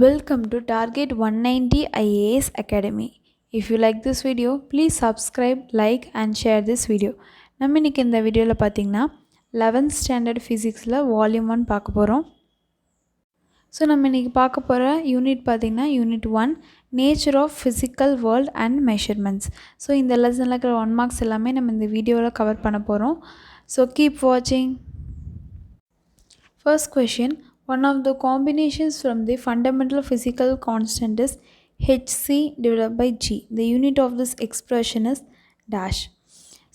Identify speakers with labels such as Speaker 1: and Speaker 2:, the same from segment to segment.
Speaker 1: Welcome to Target 190 IAS Academy. If you like this video, please subscribe, like and share this video. நம்ம இன்னைக்கு இந்த வீடியோல பாத்தீங்கன்னா 11th standard physicsல volume 1 பார்க்க போறோம். ஸோ நம்ம இன்னைக்கு பார்க்க போகிற யூனிட் பார்த்திங்கன்னா unit 1 nature of physical world and measurements. So இந்த லெசனில் இருக்கிற 1 மார்க்ஸ் எல்லாமே நம்ம இந்த வீடியோவில் கவர் பண்ண போகிறோம். ஸோ கீப் வாட்சிங். First question, one of the combinations from the fundamental physical constant is hc divided by g. The unit of this expression is dash.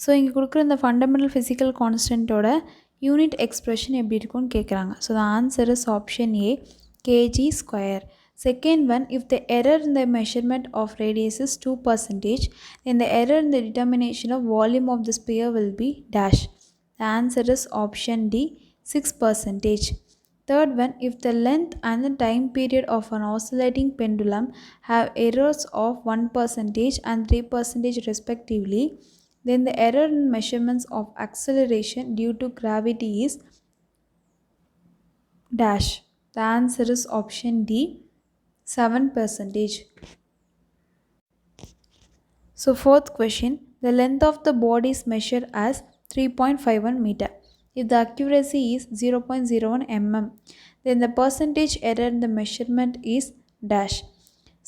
Speaker 1: So இங்கே கொடுக்குற இந்த ஃபண்டமெண்டல் ஃபிசிக்கல் கான்ஸ்டன்ட்டோட யூனிட் எக்ஸ்ப்ரெஷன் எப்படி இருக்கும்னு கேட்குறாங்க. So the answer is option A, kg square. Second one, if the error in the measurement of radius is 2%, then the error in the determination of volume of the sphere will be dash. The answer is option D, 6%. Third one, if the length and the time period of an oscillating pendulum have errors of 1% and 3% respectively, then the error in measurements of acceleration due to gravity is dash. The answer is option D, 7%. So fourth question, the length of the body is measured as 3.51 meter. If the accuracy is 0.01 mm, then the percentage error in the measurement is dash.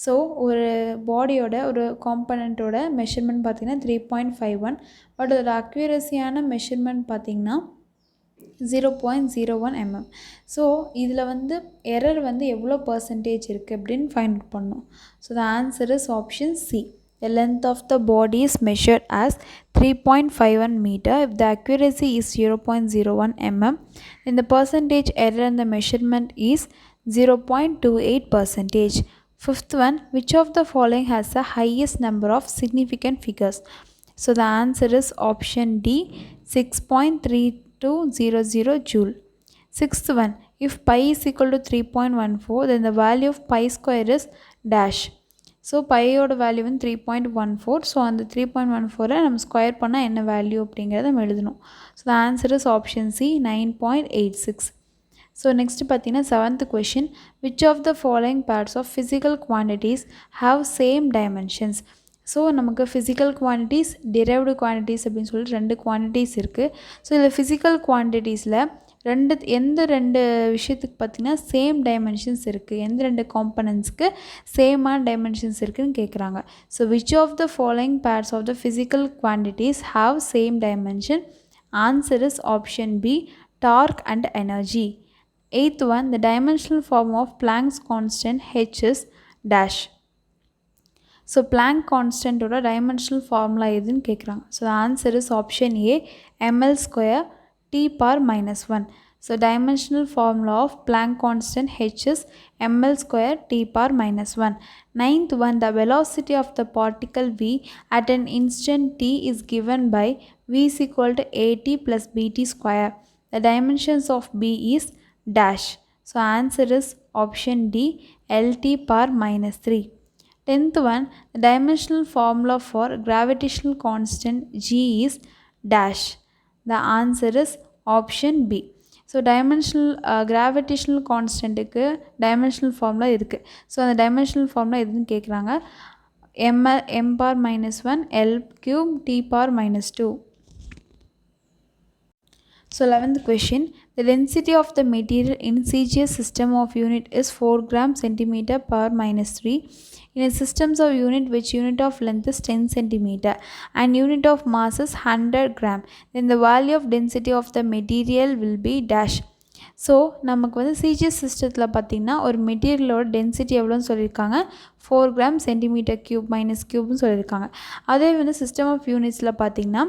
Speaker 1: So ஒரு பாடியோட ஒரு காம்பனண்ட்டோட measurement பார்த்திங்கன்னா 3.51, but அதோட அக்யூரஸியான measurement பார்த்திங்கன்னா 0.01 mm. So இதில் வந்து error வந்து எவ்வளோ பர்சன்டேஜ் இருக்குது அப்படின்னு ஃபைண்ட் அவுட் பண்ணணும். So the answer is option C. The length of the body is measured as 3.51 meter. If the accuracy is 0.01 mm, then the percentage error in the measurement is 0.28%. Fifth one, which of the following has the highest number of significant figures? So the answer is option D, 6.3200 joule. Sixth one, if pi is equal to 3.14, then the value of pi square is dash. So பையோட value வந்து 3.14. So அந்த 3.14 நம்ம square பண்ணால் என்ன value அப்படிங்கிறத நம்ம எழுதணும். So the answer is option C, 9.86. So next பார்த்தீங்கன்னா seventh question, which of the following parts of physical quantities have same dimensions? So நமக்கு ஃபிசிக்கல் குவான்டிட்டிஸ், டிரைவ்டு குவான்டிட்டிஸ் அப்படின்னு சொல்லிட்டு 2 குவான்டிட்டிஸ் இருக்குது. ஸோ இதில் ஃபிசிக்கல் குவான்டிட்டிஸில் எந்த ரெண்டு விஷயத்துக்கு பார்த்திங்கன்னா சேம் டைமென்ஷன்ஸ் இருக்குது, எந்த 2 காம்பனன்ட்ஸ்க்கு சேமான டைமென்ஷன்ஸ் இருக்குதுன்னு கேட்குறாங்க. So which of the following parts of the physical quantities have same dimension? Answer is option B, torque and energy. Eighth one, the dimensional form of Planck's constant H is dash. So Planck கான்ஸ்டன்ட்டோட dimensional formula எதுன்னு கேட்குறாங்க. So the answer is option A, ml square T power minus 1. So dimensional formula of Planck constant H is ml square T power minus 1. Ninth one, the velocity of the particle V at an instant t is given by V is equal to at plus bt square. The dimensions of B is dash. So answer is option D, lt power minus 3. Tenth one, the dimensional formula for gravitational constant G is dash. The answer is option B. So gravitational கான்ஸ்டன்ட்டுக்கு dimensional formula இருக்குது. So அந்த dimensional formula எதுன்னு கேட்குறாங்க. m power minus 1 L cube T power minus 2. So 11th question, the density of the material in CGS system of unit is 4 gram centimeter per minus 3. In a systems of unit which unit of length is 10 centimeter and unit of mass is 100 gram, then the value of density of the material will be dash. So நமக்கு வந்து CGS சிஸ்டத்தில் பார்த்திங்கன்னா ஒரு மெட்டீரியலோட density எவ்வளோன்னு சொல்லியிருக்காங்க, 4 gram centimetre cube minus க்யூப்னு சொல்லியிருக்காங்க. அதே வந்து சிஸ்டம் ஆஃப் யூனிட்ஸில் பார்த்திங்கன்னா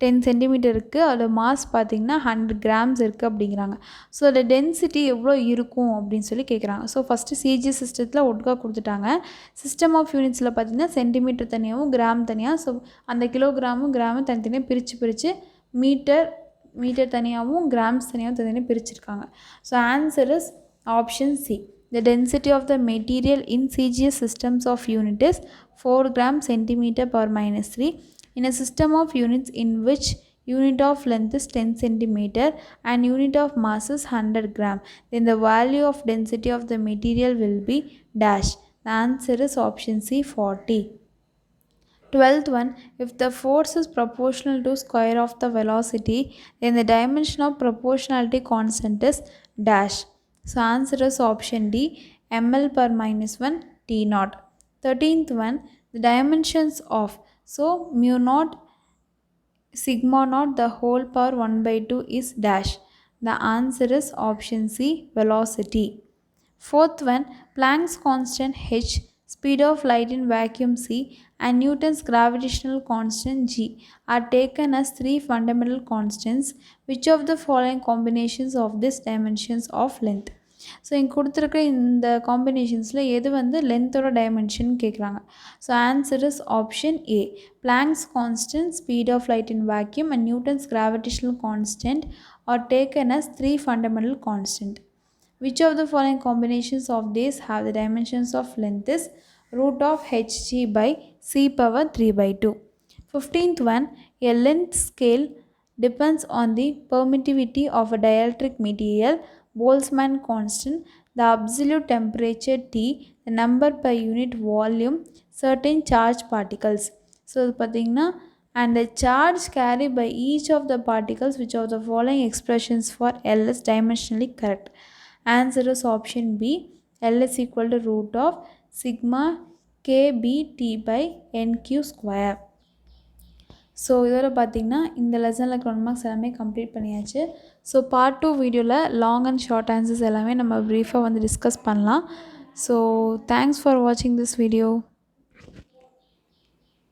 Speaker 1: 10 சென்டிமீட்டர் இருக்குது, அதோட மாஸ் பார்த்திங்கன்னா 100 கிராம்ஸ் இருக்குது அப்படிங்கிறாங்க. ஸோ அதோட டென்சிட்டி எவ்வளோ இருக்கும் அப்படின்னு சொல்லி கேட்குறாங்க. ஸோ ஃபஸ்ட்டு சிஜிஎஸ் சிஸ்டத்தில் ஒட்டுக்கா கொடுத்துட்டாங்க. சிஸ்டம் ஆஃப் யூனிட்ஸில் பார்த்திங்கன்னா சென்டிமீட்டர் தனியாகவும் கிராம் தனியாக, ஸோ அந்த கிலோகிராமும் கிராமும் தனித்தனியாக பிரித்து மீட்டர் தனியாகவும் கிராம்ஸ் தனியாகவும் தனியாக பிரிச்சிருக்காங்க. So answer is option C. The density of the material in CGS systems of unit is 4 gram centimeter per minus 3. In a system of units in which unit of length is 10 centimeter, and unit of mass is 100 gram. Then the value of density of the material will be dash. The answer is option C, 40. 12th one, if the force is proportional to square of the velocity, then the dimension of proportionality constant is dash. So answer is option D, ml per minus 1 T naught. 13th one, the dimensions of, so mu naught sigma naught the whole power 1 by 2 is dash. The answer is option C, velocity. Fourth one, Planck's constant h, speed of light in vacuum c, and Newton's gravitational constant g are taken as three fundamental constants. Which of the following combinations of these dimensions of length? So இங்கே கொடுத்துருக்க இந்த காம்பினேஷன்ஸில் எது வந்து லென்த்தோட dimension கேட்குறாங்க. So answer is option A. Planck's constant, speed of light in vacuum, and Newton's gravitational constant are taken as three fundamental constants. Which of the following combinations of these have the dimensions of length is root of hg by c power 3 by 2. 15th one, a length scale depends on the permittivity of a dielectric material, Boltzmann constant, the absolute temperature T, the number per unit volume, certain charged particles. So and the charge carried by each of the particles, which of the following expressions for L is dimensionally correct? Answer is option B, L is equal to root of sigma kbt by nq square. So இதோட பார்த்திங்கன்னா இந்த லெசனில் 1 marks எல்லாமே complete பண்ணியாச்சு. So part 2 வீடியோவில் long and short answers எல்லாமே நம்ம ப்ரீஃபாக வந்து டிஸ்கஸ் பண்ணலாம். ஸோ தேங்க்ஸ் ஃபார் வாட்சிங் திஸ் வீடியோ.